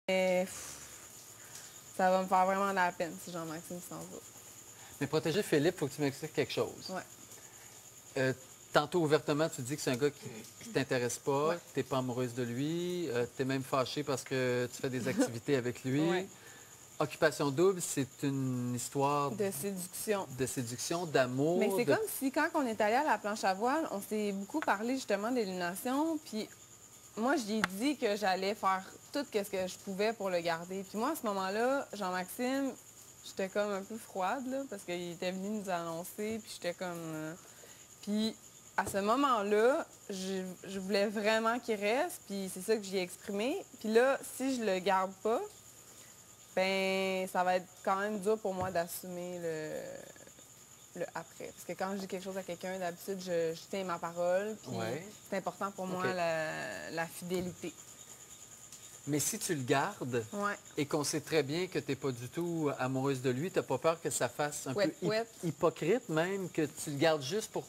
Ça va me faire vraiment de la peine si Jean-Maxime s'en va. Mais protéger Philippe, il faut que tu m'expliques quelque chose. Ouais. Tantôt, ouvertement, tu dis que c'est un gars qui ne t'intéresse pas, Ouais. tu n'es pas amoureuse de lui, tu es même fâchée parce que tu fais des activités avec lui. Ouais. Occupation double, c'est une histoire De séduction, d'amour. Mais c'est comme si, quand on est allé à la planche à voile, on s'est beaucoup parlé justement d'élimination. Puis moi, je lui ai dit que j'allais faire tout ce que je pouvais pour le garder. Puis moi, à ce moment-là, Jean-Maxime, j'étais comme un peu froide, là, parce qu'il était venu nous annoncer. Puis j'étais comme... Puis à ce moment-là, je voulais vraiment qu'il reste. Puis c'est ça que j'ai exprimé. Puis là, si je le garde pas, ben ça va être quand même dur pour moi d'assumer le après. Parce que quand je dis quelque chose à quelqu'un, d'habitude, je tiens ma parole. Puis c'est important pour moi, la fidélité. Mais si tu le gardes et qu'on sait très bien que tu n'es pas du tout amoureuse de lui, tu n'as pas peur que ça fasse un peu hypocrite même, que tu le gardes juste pour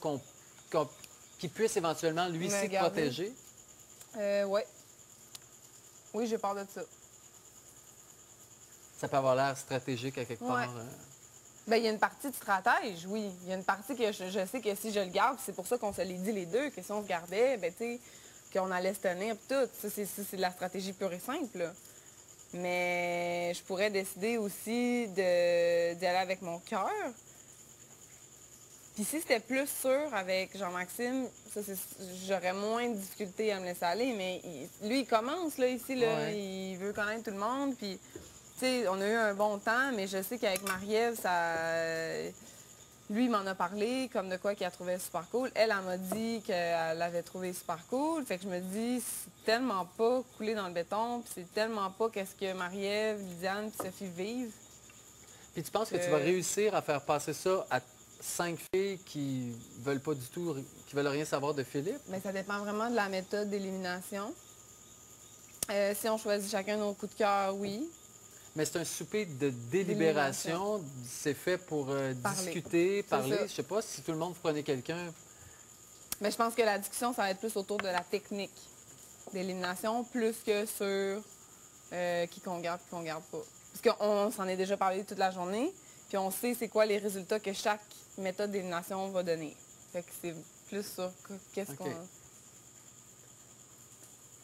qu'il puisse éventuellement lui aussi te protéger? Oui. Oui, j'ai peur de ça. Ça peut avoir l'air stratégique à quelque part. Bien, il y a une partie de stratège, oui. Il y a une partie que je sais que si je le garde, c'est pour ça qu'on se l'est dit les deux, que si on se gardait, bien, tu sais, qu'on allait se tenir, puis tout. Ça, c'est de la stratégie pure et simple, là. Mais je pourrais décider aussi d'y aller avec mon cœur. Puis si c'était plus sûr avec Jean-Maxime, j'aurais moins de difficulté à me laisser aller. Mais lui, il commence, là, ici, là. Il veut connaître tout le monde, puis... Tu sais, on a eu un bon temps, mais je sais qu'avec Marie-Ève, lui, il m'en a parlé, comme de quoi qu'il a trouvé super cool. Elle m'a dit qu'elle l'avait trouvé super cool. Fait que je me dis, c'est tellement pas coulé dans le béton, puis c'est tellement pas qu'est-ce que Marie-Ève, Lydiane et Sophie vivent. Puis tu penses que tu vas réussir à faire passer ça à 5 filles qui veulent pas du tout, qui veulent rien savoir de Philippe? Bien, ça dépend vraiment de la méthode d'élimination. Si on choisit chacun nos coups de cœur, oui. Mais c'est un souper de délibération. C'est fait pour discuter, parler. Je ne sais pas si tout le monde prenait quelqu'un. Mais je pense que la discussion, ça va être plus autour de la technique d'élimination, plus que sur qui qu'on garde et qui qu'on garde pas. Parce qu'on s'en est déjà parlé toute la journée, puis on sait c'est quoi les résultats que chaque méthode d'élimination va donner. Fait que c'est plus sur qu'est-ce qu'on...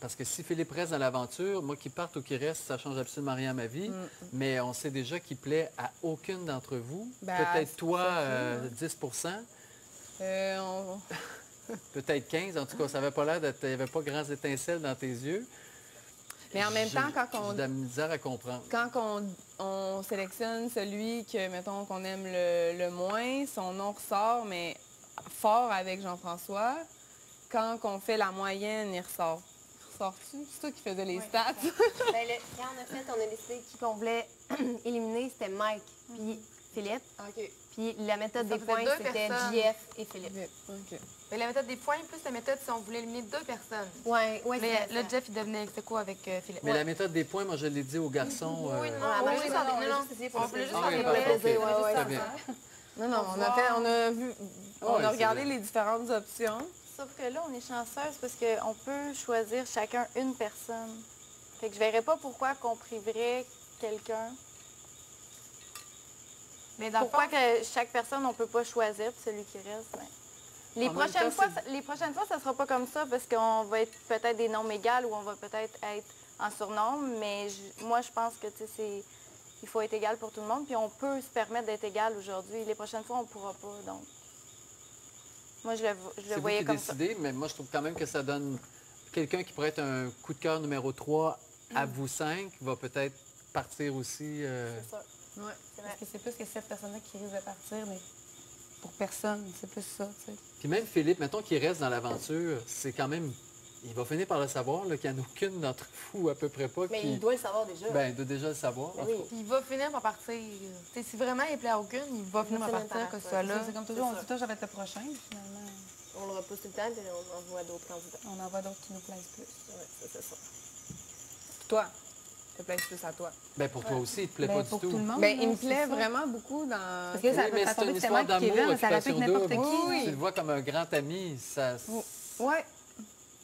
Parce que si Philippe reste dans l'aventure, moi qui parte ou qui reste, ça change absolument rien à ma vie. Mais on sait déjà qu'il plaît à aucune d'entre vous. Peut-être toi, 10 peut-être 15 en tout cas, ça n'avait pas l'air d'être... Il n'y avait pas grands étincelles dans tes yeux. Mais en même temps, quand on... J'ai de la misère à comprendre. Quand on sélectionne celui que, mettons, qu'on aime le moins, son nom ressort, mais fort avec Jean-François. Quand on fait la moyenne, il ressort. C'est toi qui faisais les stats. Ben, quand on a fait, on a décidé qui qu'on voulait éliminer, c'était Mike puis Philippe. Puis la méthode des points, c'était JF et Philippe. Mais la méthode des points, plus la méthode si on voulait éliminer 2 personnes. Oui, mais là, Jeff, il devenait c'est quoi avec Philippe? Mais la méthode des points, moi, je l'ai dit aux garçons. Oui, non, on voulait juste faire des plaisirs. Non, on a regardé les différentes options. Sauf que là, on est chanceuse parce qu'on peut choisir chacun une personne. Fait que je verrais pas pourquoi qu'on priverait quelqu'un. Mais pourquoi que chaque personne, on peut pas choisir, puis celui qui reste, ben... Les prochaines fois, ça sera pas comme ça parce qu'on va être peut-être des nombres égales ou on va peut-être être en surnombre, mais moi, je pense que il faut être égal pour tout le monde, puis on peut se permettre d'être égal aujourd'hui. Les prochaines fois, on pourra pas, donc... Moi, je le voyais comme ça. Mais moi, je trouve quand même que ça donne... Quelqu'un qui pourrait être un coup de cœur numéro 3 à vous 5 va peut-être partir aussi. C'est ça. Oui, parce que c'est plus que cette personne-là qui risque de partir, mais pour personne, c'est plus ça, tu sais. Puis même Philippe, mettons qu'il reste dans l'aventure, c'est quand même... Il va finir par le savoir, qu'il n'y en a aucune d'entre vous, à peu près pas. Mais il doit le savoir déjà. Bien, il doit déjà le savoir. Oui. Il va finir par partir. T'sais, si vraiment il plaît à aucune, il va finir par partir, que ce soit là. C'est comme toujours, on dit toujours, j'avais être le prochain, finalement. On le repousse tout le temps, puis on envoie d'autres candidats. On envoie d'autres qui nous plaisent plus. Oui, c'est ça. Toi, te plaise plus à toi. Bien, pour toi aussi, il ne te plaît pas du tout. Tout le monde, il me plaît vraiment beaucoup dans... Parce que mais c'est une histoire d'amour, occupation double. Tu le vois comme un grand ami. Ça... Oui.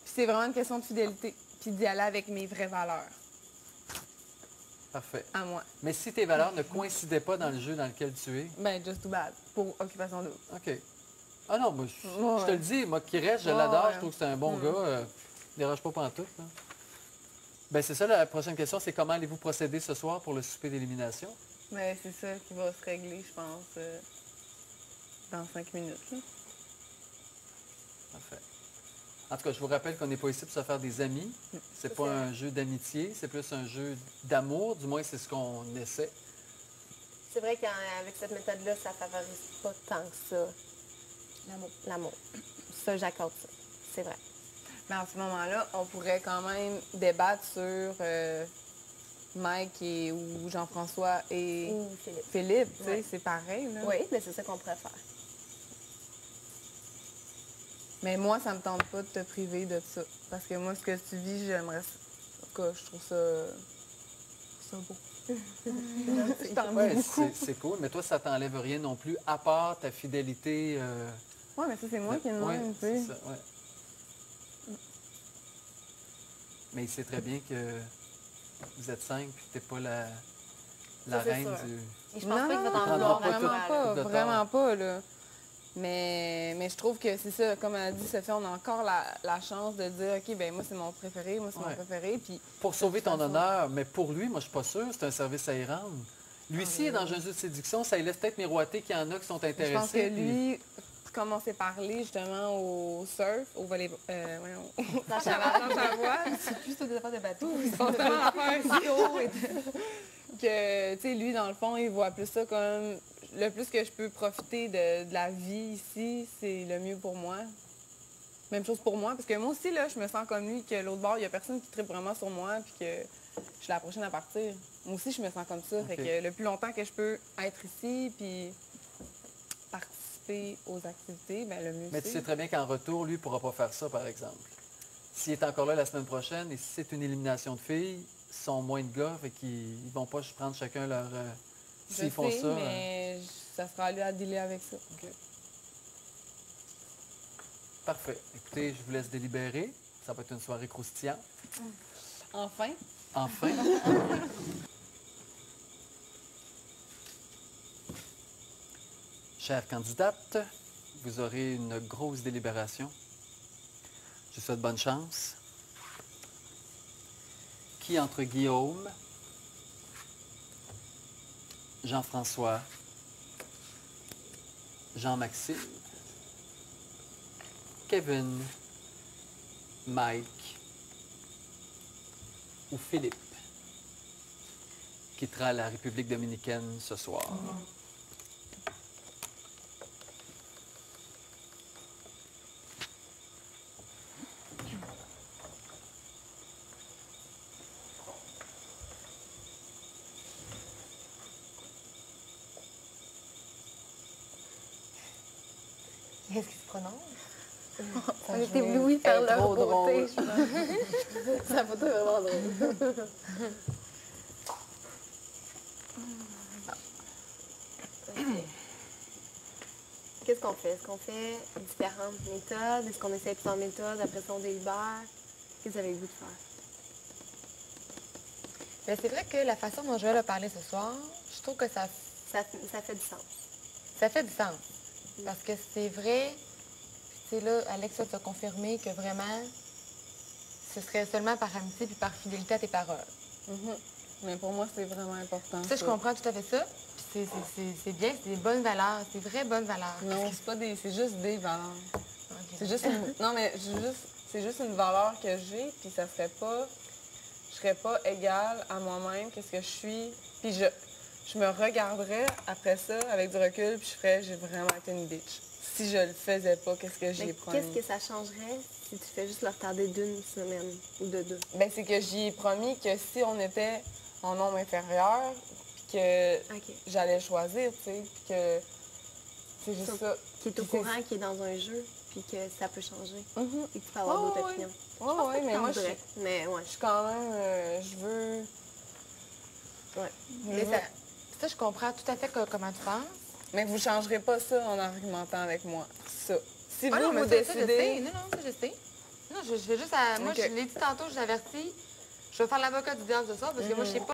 C'est vraiment une question de fidélité, puis d'y aller avec mes vraies valeurs. Parfait. À moi. Mais si tes valeurs ne coïncidaient pas dans le jeu dans lequel tu es? Ben, just too bad. Pour occupation double. OK. Ah non, moi, je te le dis, moi qui reste, je l'adore, je trouve que c'est un bon gars. Dérange pas pantoute, là. Ben c'est ça, la prochaine question, c'est comment allez-vous procéder ce soir pour le souper d'élimination? Ben, c'est ça qui va se régler, je pense, dans 5 minutes. Là. Parfait. En tout cas, je vous rappelle qu'on n'est pas ici pour se faire des amis. C'est pas un jeu d'amitié, c'est plus un jeu d'amour. Du moins, c'est ce qu'on essaie. C'est vrai qu'avec cette méthode-là, ça favorise pas tant que ça. L'amour. Ça, j'accorde ça. C'est vrai. Mais en ce moment-là, on pourrait quand même débattre sur Mike ou Jean-François et Ou Philippe. Philippe, tu sais, c'est pareil. Là. Oui, mais c'est ça qu'on pourrait faire. Mais moi, ça me tente pas de te priver de ça. Parce que moi, ce que tu vis, j'aimerais... En tout cas, je trouve ça beau. Je t'en dis beaucoup. C'est cool, mais toi, ça t'enlève rien non plus, à part ta fidélité. Oui, mais ça, c'est moi qui ai demandé un peu. C'est ça, ouais. Mais il sait très bien que vous êtes 5 puis que t'es pas la reine du... Et je pense pas qu'il va t'en Non, vouloir. vraiment pas, là. Mais je trouve que c'est ça, comme elle a dit, Sophie, on a encore la chance de dire, OK, ben moi, c'est mon préféré, moi, c'est mon préféré. Puis pour sauver ton honneur, mais pour lui, moi, je suis pas sûre, c'est un service à y rendre. Lui-ci est dans un jeu de séduction, ça lui laisse peut-être miroiter qu'il y en a qui sont intéressés. Je pense que lui, comme on s'est parlé justement au surf, au volley... voyons, Dans la voile, c'est plus tout des affaires de bateau. Ils sont tellement affaires que, tu sais, lui, dans le fond, il voit plus ça comme... Le plus que je peux profiter de la vie ici, c'est le mieux pour moi. Même chose pour moi, parce que moi aussi, là, je me sens comme lui, que l'autre bord, il n'y a personne qui tripe vraiment sur moi, puis que je suis la prochaine à partir. Moi aussi, je me sens comme ça. Fait que le plus longtemps que je peux être ici, puis participer aux activités, bien, le mieux Mais tu sais très bien qu'en retour, lui ne pourra pas faire ça, par exemple. S'il est encore là la semaine prochaine, et si c'est une élimination de filles, ils sont moins de gars, fait qu'ils ne vont pas prendre chacun leur... S'ils font ça... mais ça sera à lui à dealer avec ça. OK. Parfait. Écoutez, je vous laisse délibérer. Ça va être une soirée croustillante. Enfin. Enfin. Chère candidate, vous aurez une grosse délibération. Je vous souhaite bonne chance. Qui entre Guillaume, Jean-François, Jean-Maxime, Kevin, Mike ou Philippe quittera la République dominicaine ce soir? Qu'est-ce qui se prononce? Ça On est éblouis par leur trop beauté. drôle. Sa photo est vraiment drôle. Qu'est-ce qu'on fait? Est-ce qu'on fait différentes méthodes? Est-ce qu'on essaie plusieurs méthodes? Après ça, on délibère? Qu'est-ce que vous avez le goût de faire? Mais c'est vrai que la façon dont Joël a parlé ce soir, je trouve que ça fait du sens. Ça fait du sens. Parce que c'est vrai, tu sais, là, Alex, tu as confirmé que vraiment, ce serait seulement par amitié puis par fidélité à tes paroles. Mais pour moi, c'est vraiment important. Ça, je comprends tout à fait ça. Puis c'est bien, c'est des bonnes valeurs, c'est des vraies bonnes valeurs. Non, c'est pas des... C'est juste des valeurs. Ok. C'est juste une... Non, mais c'est juste une valeur que j'ai, puis ça serait pas... Je serais pas égale à moi-même, qu'est-ce que je suis. Puis je me regarderais après ça, avec du recul, puis je ferais, j'ai vraiment été une bitch. Si je le faisais pas, qu'est-ce que j'y ai promis? Qu'est-ce que ça changerait si tu fais juste le retarder d'une semaine ou de deux? Bien, c'est que j'y ai promis que si on était en nombre inférieur, puis que j'allais choisir, tu sais, puis que c'est juste ça. Qui est au courant, qui est dans un jeu, puis que ça peut changer. Et que tu peux avoir Oh, d'autres opinions. Oui, mais moi, Mais ouais. je suis quand même... je veux... Ouais. Mais ça, je comprends tout à fait comment tu penses. Mais vous ne changerez pas ça en argumentant avec moi. Ça. Si Ah vous non, me moi, ça, je sais. décidez... Non, ça, je sais. Non, je vais juste... Moi, Ok. je l'ai dit tantôt, je l'ai averti. Je vais faire l'avocat du diable ce soir parce que moi, je sais pas